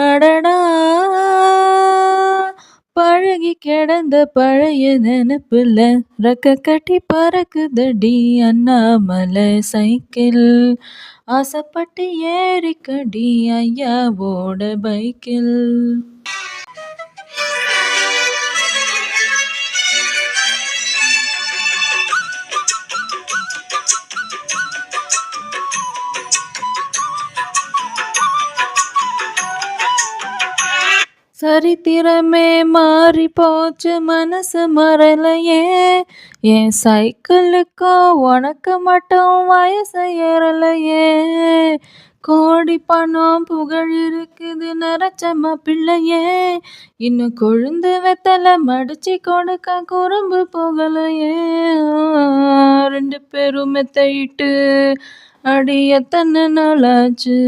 அடடா பழகி கிடந்த பழைய நினப்புல ரெக்க கட்டி பறக்குதடி அண்ணாமலை சைக்கிள் ஆசைப்பட்டு ஏறிக்கடி ஐயாவோட பைக்கில். சரித்திரமே மாறி போச்சு மனசு மறலையே என் சைக்கிளுக்கோ உனக்கு மட்டும் வயசு ஏறலையே. கோடி பணம் புகழ் இருக்குது நரச்சம்மா பிள்ளையே இன்னும் கொழுந்து வெத்தலை மடிச்சு கொடுக்க குறும்பு போகலையே. ரெண்டு பேரும் மெத்தையிட்டு அடி எத்தனை நாளாச்சு